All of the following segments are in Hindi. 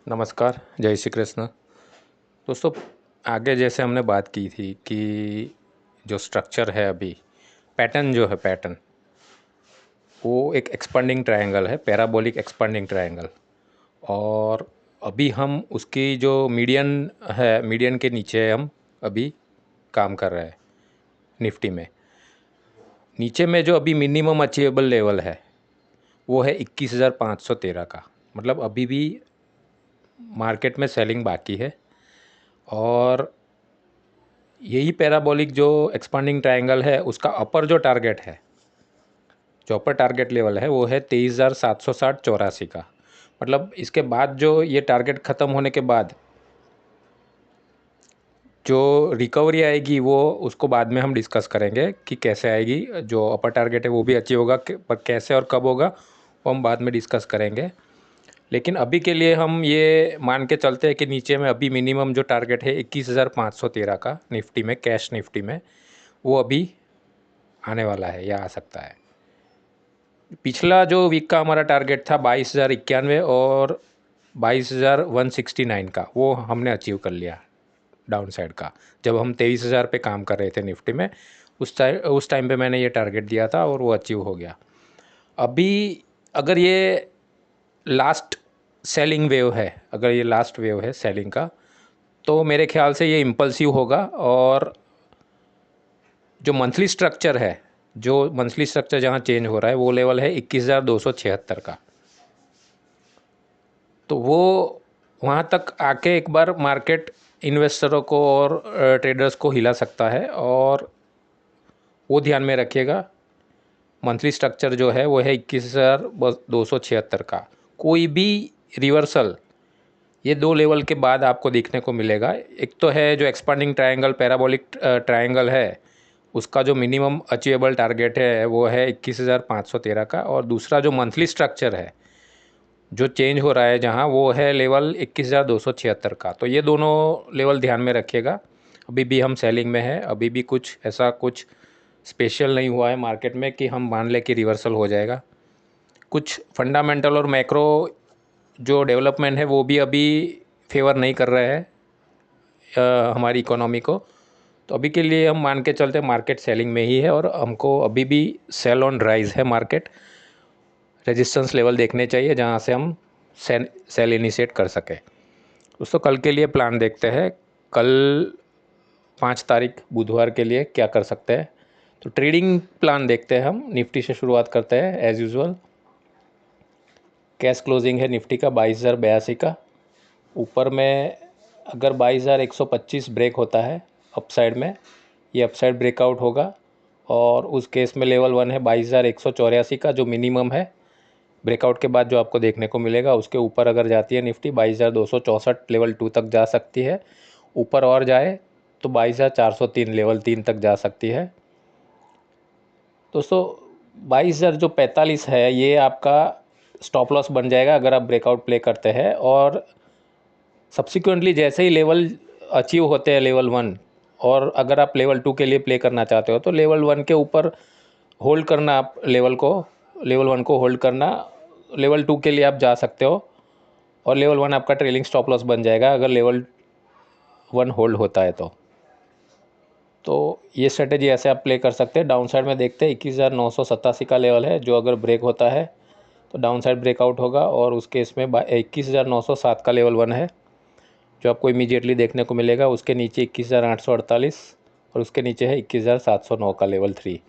नमस्कार, जय श्री कृष्ण। दोस्तों, आगे जैसे हमने बात की थी कि जो स्ट्रक्चर है अभी, पैटर्न जो है पैटर्न, वो एक एक्सपेंडिंग ट्रायंगल है, पैराबोलिक एक्सपेंडिंग ट्रायंगल। और अभी हम उसकी जो मीडियन है, मीडियन के नीचे हम अभी काम कर रहे हैं निफ्टी में। नीचे में जो अभी मिनिमम अचीवेबल लेवल है वो है 21,513 का। मतलब अभी भी मार्केट में सेलिंग बाकी है। और यही पैराबोलिक जो एक्सपांडिंग ट्रायंगल है उसका अपर जो टारगेट है, जो अपर टारगेट लेवल है वो है 23,760-84 का। मतलब इसके बाद जो ये टारगेट ख़त्म होने के बाद जो रिकवरी आएगी वो उसको बाद में हम डिस्कस करेंगे कि कैसे आएगी। जो अपर टारगेट है वो भी अचीव होगा, पर कैसे और कब होगा वो हम बाद में डिस्कस करेंगे। लेकिन अभी के लिए हम ये मान के चलते हैं कि नीचे में अभी मिनिमम जो टारगेट है 21,513 का निफ्टी में, कैश निफ्टी में, वो अभी आने वाला है या आ सकता है। पिछला जो वीक का हमारा टारगेट था 22,091 और 22,169 का, वो हमने अचीव कर लिया डाउन साइड का। जब हम 23,000 पे काम कर रहे थे निफ्टी में, उस टाइम पे मैंने ये टारगेट दिया था और वो अचीव हो गया। अभी अगर ये लास्ट सेलिंग वेव है, अगर ये लास्ट वेव है सेलिंग का, तो मेरे ख्याल से ये इम्पल्सिव होगा। और जो मंथली स्ट्रक्चर है, जो मंथली स्ट्रक्चर जहाँ चेंज हो रहा है वो लेवल है 21,276 का। तो वो वहाँ तक आके एक बार मार्केट इन्वेस्टरों को और ट्रेडर्स को हिला सकता है। और वो ध्यान में रखिएगा, मंथली स्ट्रक्चर जो है वो है 21,276 का। कोई भी रिवर्सल ये दो लेवल के बाद आपको देखने को मिलेगा। एक तो है जो एक्सपांडिंग ट्रायंगल पैराबोलिक ट्रायंगल है, उसका जो मिनिमम अचीवेबल टारगेट है वो है 21,513 का। और दूसरा जो मंथली स्ट्रक्चर है जो चेंज हो रहा है जहाँ, वो है लेवल 21,276 का। तो ये दोनों लेवल ध्यान में रखिएगा। अभी भी हम सेलिंग में है, अभी भी कुछ ऐसा कुछ स्पेशल नहीं हुआ है मार्केट में कि हम मान लें कि रिवर्सल हो जाएगा। कुछ फंडामेंटल और मैक्रो जो डेवलपमेंट है वो भी अभी फेवर नहीं कर रहे हैं हमारी इकोनॉमी को। तो अभी के लिए हम मान के चलते मार्केट सेलिंग में ही है और हमको अभी भी सेल ऑन राइज है मार्केट। रेजिस्टेंस लेवल देखने चाहिए जहां से हम सेल इनिशिएट कर सके। दोस्तों, कल के लिए प्लान देखते हैं। कल 5 तारीख बुधवार के लिए क्या कर सकते हैं। तो ट्रेडिंग प्लान देखते हैं। हम निफ्टी से शुरुआत करते हैं एज़ यूजुअल। कैश क्लोजिंग है निफ्टी का 22,082 का। ऊपर में अगर 22,125 ब्रेक होता है अपसाइड में, ये अपसाइड ब्रेकआउट होगा। और उस केस में लेवल 1 है 22,184 का, जो मिनिमम है। ब्रेकआउट के बाद जो आपको देखने को मिलेगा, उसके ऊपर अगर जाती है निफ्टी 22,264 लेवल 2 तक जा सकती है। ऊपर और जाए तो 22,403 लेवल 3 तक जा सकती है। दोस्तों, 22,045 है ये आपका स्टॉप लॉस बन जाएगा अगर आप ब्रेकआउट प्ले करते हैं। और सब्सिक्वेंटली जैसे ही लेवल अचीव होते हैं लेवल 1, और अगर आप लेवल 2 के लिए प्ले करना चाहते हो तो लेवल 1 के ऊपर होल्ड करना, आप लेवल 1 को होल्ड करना। लेवल 2 के लिए आप जा सकते हो और लेवल 1 आपका ट्रेलिंग स्टॉप लॉस बन जाएगा अगर लेवल 1 होल्ड होता है तो ये स्ट्रेटेजी ऐसे आप प्ले कर सकते हैं। डाउन साइड में देखते हैं 21,987 का लेवल है, जो अगर ब्रेक होता है तो डाउन साइड ब्रेकआउट होगा। और उस केस में 21,907 का लेवल 1 है जो आपको इमीडिएटली देखने को मिलेगा। उसके नीचे 21,848 और उसके नीचे है 21,709 का लेवल 3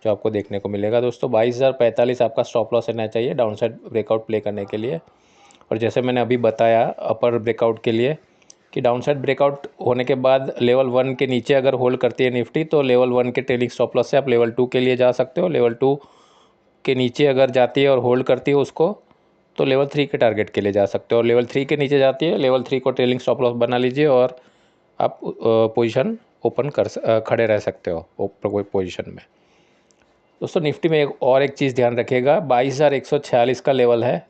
जो आपको देखने को मिलेगा। दोस्तों, 22,045 आपका स्टॉप लॉस रहना चाहिए डाउन साइड ब्रेकआउट प्ले करने के लिए। और जैसे मैंने अभी बताया अपर ब्रेकआउट के लिए कि डाउन साइड ब्रेकआउट होने के बाद लेवल 1 के नीचे अगर होल्ड करती है निफ्टी तो लेवल 1 के ट्रेलिंग स्टॉप लॉस से आप लेवल 2 के लिए जा सकते हो। लेवल 2 के नीचे अगर जाती है और होल्ड करती है उसको, तो लेवल 3 के टारगेट के लिए जा सकते हो। और लेवल 3 के नीचे जाती है, लेवल 3 को ट्रेलिंग स्टॉप लॉस बना लीजिए और आप पोजीशन ओपन खड़े रह सकते हो कोई पोजीशन में। दोस्तों, निफ्टी में एक चीज़ ध्यान रखिएगा, 22,146 का लेवल है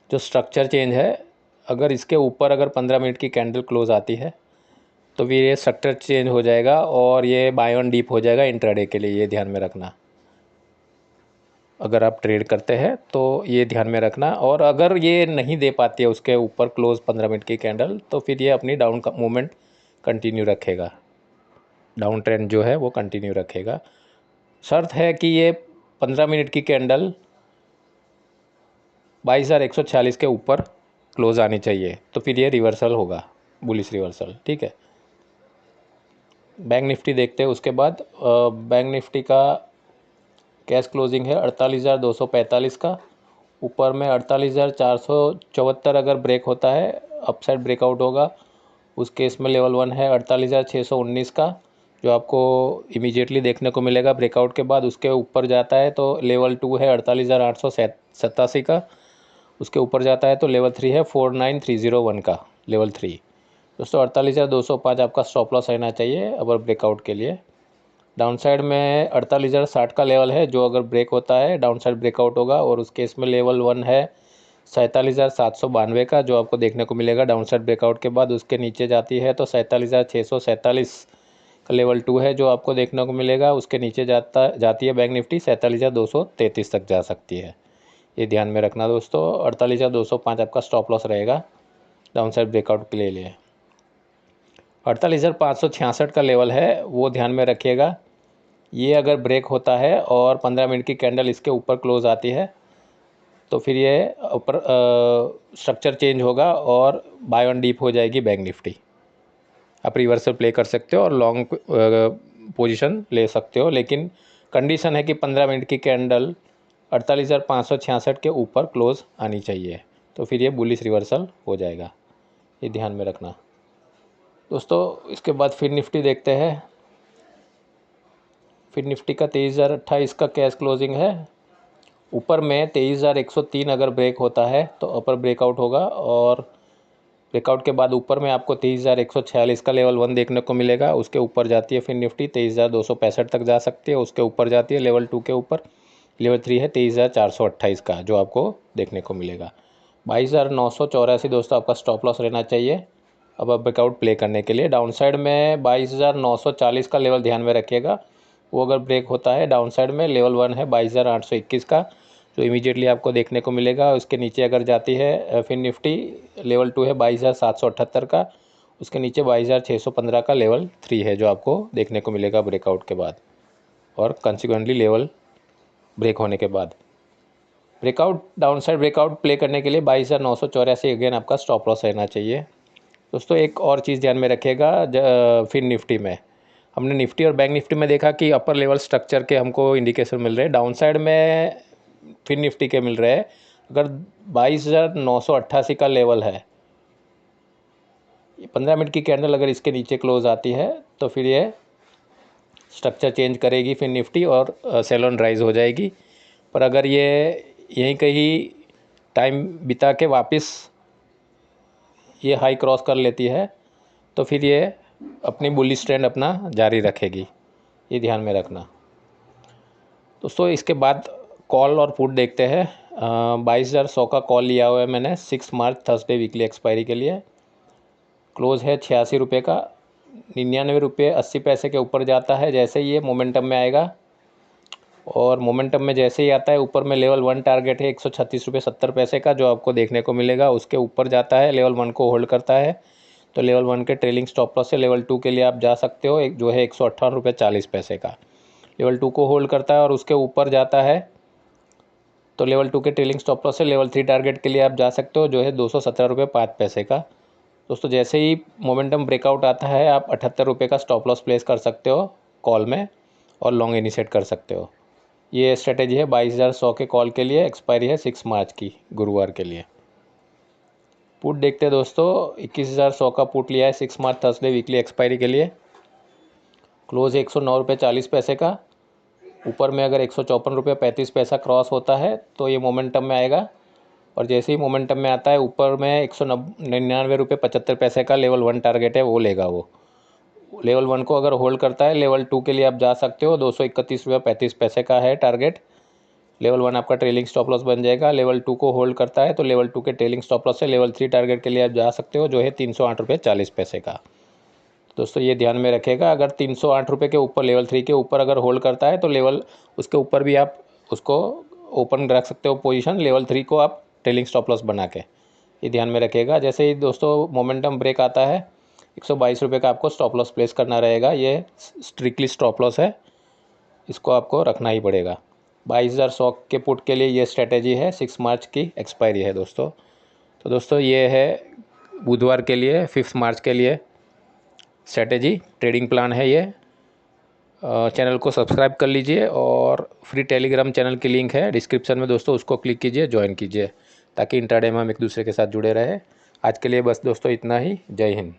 जो स्ट्रक्चर चेंज है। अगर इसके ऊपर अगर 15 मिनट की कैंडल क्लोज आती है तो फिर ये स्ट्रक्चर चेंज हो जाएगा और ये बाय ऑन डीप हो जाएगा इंट्राडे के लिए, ये ध्यान में रखना। अगर आप ट्रेड करते हैं तो ये ध्यान में रखना। और अगर ये नहीं दे पाती है उसके ऊपर क्लोज 15 मिनट की कैंडल, तो फिर ये अपनी डाउन का मूवमेंट कंटिन्यू रखेगा, डाउन ट्रेंड जो है वो कंटिन्यू रखेगा। शर्त है कि ये 15 मिनट की कैंडल 22,146 के ऊपर क्लोज आनी चाहिए, तो फिर ये रिवर्सल होगा, बुलिश रिवर्सल। ठीक है, बैंक निफ्टी देखते हैं उसके बाद। बैंक निफ्टी का कैश क्लोजिंग है 48,245 का। ऊपर में 48,474 अगर ब्रेक होता है, अपसाइड ब्रेकआउट होगा, उस केस में लेवल 1 है 48,619 का, जो आपको इमीडिएटली देखने को मिलेगा ब्रेकआउट के बाद। उसके ऊपर जाता है तो लेवल 2 है 48,887 का। उसके ऊपर जाता है तो लेवल 3 है 49,301 का, लेवल 3। दोस्तों 48,205 आपका स्टॉप लॉस रहना चाहिए अगर ब्रेकआउट के लिए। डाउन साइड में 48,060 का लेवल है, जो अगर ब्रेक होता है डाउन साइड ब्रेकआउट होगा। और उस केस में लेवल 1 है 47,792 का, जो आपको देखने को मिलेगा डाउन साइड ब्रेकआउट के बाद। उसके नीचे जाती है तो 47,647 का लेवल 2 है, जो आपको देखने को मिलेगा। उसके नीचे जाती है बैंक निफ्टी 47,233 तक जा सकती है, ये ध्यान में रखना दोस्तों। 48,205 आपका स्टॉप लॉस रहेगा डाउन साइड ब्रेकआउट के लिए। 48,566 का लेवल है, वो ध्यान में रखिएगा। ये अगर ब्रेक होता है और 15 मिनट की कैंडल इसके ऊपर क्लोज आती है, तो फिर ये ऊपर स्ट्रक्चर चेंज होगा और बाय ऑन डीप हो जाएगी बैंक निफ्टी। आप रिवर्सल प्ले कर सकते हो और लॉन्ग पोजीशन ले सकते हो, लेकिन कंडीशन है कि 15 मिनट की कैंडल 48,566 के ऊपर क्लोज आनी चाहिए, तो फिर ये बुलिश रिवर्सल हो जाएगा, ये ध्यान में रखना दोस्तों। इसके बाद फिर निफ्टी देखते हैं। फिर निफ्टी का 23,028 का कैश क्लोजिंग है। ऊपर में 23,103 अगर ब्रेक होता है तो अपर ब्रेकआउट होगा, और ब्रेकआउट के बाद ऊपर में आपको 23,146 का लेवल 1 देखने को मिलेगा। उसके ऊपर जाती है फिर निफ्टी 23,265 तक जा सकती है। उसके ऊपर जाती है लेवल 2 के ऊपर, लेवल 3 है 23,428 का, जो आपको देखने को मिलेगा। 22,984 दोस्तों आपका स्टॉप लॉस रहना चाहिए अब ब्रेकआउट प्ले करने के लिए। डाउन साइड में 22,940 का लेवल ध्यान में रखिएगा, वो अगर ब्रेक होता है डाउन साइड में लेवल 1 है 22,821 का, जो इमीडिएटली आपको देखने को मिलेगा। उसके नीचे अगर जाती है फिर निफ्टी, लेवल 2 है 22,778 का। उसके नीचे 22,615 का लेवल 3 है, जो आपको देखने को मिलेगा ब्रेकआउट के बाद और कंसिक्वेंटली लेवल ब्रेक होने के बाद। Breakout down side breakout play करने के लिए 22,984 अगेन आपका स्टॉप लॉस रहना चाहिए दोस्तों। एक और चीज़ ध्यान में रखिएगा, फिर निफ्टी में हमने निफ्टी और बैंक निफ्टी में देखा कि अपर लेवल स्ट्रक्चर के हमको इंडिकेशन मिल रहे हैं, डाउन साइड में फिर निफ्टी के मिल रहे हैं। अगर 22,988 का लेवल है, 15 मिनट की कैंडल अगर इसके नीचे क्लोज आती है तो फिर ये स्ट्रक्चर चेंज करेगी फिर निफ्टी और सेल ऑन राइज हो जाएगी। पर अगर ये यहीं कहीं टाइम बिता के वापस ये हाई क्रॉस कर लेती है, तो फिर ये अपनी बुलिश ट्रेंड अपना जारी रखेगी, ये ध्यान में रखना दोस्तों। इसके बाद कॉल और पुट देखते हैं। 22,100 का कॉल लिया हुआ है मैंने 6 मार्च थर्सडे वीकली एक्सपायरी के लिए। क्लोज है 86 रुपये का। 99 रुपये 80 पैसे के ऊपर जाता है जैसे ही ये मोमेंटम में आएगा, और मोमेंटम में जैसे ही आता है ऊपर में लेवल 1 टारगेट है 136 रुपये 70 पैसे का, जो आपको देखने को मिलेगा। उसके ऊपर जाता है, लेवल 1 को होल्ड करता है, तो लेवल 1 के ट्रेलिंग स्टॉप लॉस से लेवल 2 के लिए आप जा सकते हो, एक जो है 158 रुपये 40 पैसे का। लेवल 2 को होल्ड करता है और उसके ऊपर जाता है तो लेवल 2 के ट्रेलिंग स्टॉप लॉस से लेवल 3 टारगेट के लिए आप जा सकते हो, जो है 217 रुपये 5 पैसे का। दोस्तों जैसे ही मोमेंटम ब्रेकआउट आता है आप 78 रुपये का स्टॉप लॉस प्लेस कर सकते हो कॉल में, और लॉन्ग इनिशिएट कर सकते हो। ये स्ट्रेटेजी है 22,100 के कॉल के लिए। एक्सपायरी है 6 मार्च की, गुरुवार के लिए। पुट देखते हैं दोस्तों। 21,100 का पुट लिया है 6 मार्च थर्सडे वीकली एक्सपायरी के लिए। क्लोज 109 रुपये 40 पैसे का। ऊपर में अगर 154 रुपये 35 पैसा क्रॉस होता है तो ये मोमेंटम में आएगा, और जैसे ही मोमेंटम में आता है ऊपर में 199 रुपये 75 पैसे का लेवल 1 टारगेट है, वो लेगा। वो लेवल 1 को अगर होल्ड करता है लेवल 2 के लिए आप जा सकते हो, 231 रुपये 35 पैसे का है टारगेट। लेवल 1 आपका ट्रेलिंग स्टॉप लॉस बन जाएगा। लेवल 2 को होल्ड करता है तो लेवल 2 के ट्रेलिंग स्टॉप लॉस से लेवल 3 टारगेट के लिए आप जा सकते हो, जो है 308 रुपये 40 पैसे का। दोस्तों ये ध्यान में रखेगा, अगर 308 रुपये के ऊपर लेवल 3 के ऊपर अगर होल्ड करता है तो लेवल उसके ऊपर भी आप उसको ओपन रख सकते हो पोजीशन, लेवल 3 को आप ट्रेलिंग स्टॉप लॉस बना के, ये ध्यान में रखिएगा। जैसे ही दोस्तों मोमेंटम ब्रेक आता है 122 रुपये का आपको स्टॉप लॉस प्लेस करना रहेगा। ये स्ट्रिक्टली स्टॉप लॉस है, इसको आपको रखना ही पड़ेगा। 22,100 के पुट के लिए ये स्ट्रेटेजी है, 6 मार्च की एक्सपायरी है दोस्तों। तो दोस्तों ये है बुधवार के लिए 5 मार्च के लिए स्ट्रेटेजी ट्रेडिंग प्लान है ये। चैनल को सब्सक्राइब कर लीजिए और फ्री टेलीग्राम चैनल की लिंक है डिस्क्रिप्शन में दोस्तों, उसको क्लिक कीजिए, ज्वाइन कीजिए, ताकि इंट्राडे में हम एक दूसरे के साथ जुड़े रहे। आज के लिए बस दोस्तों इतना ही। जय हिंद।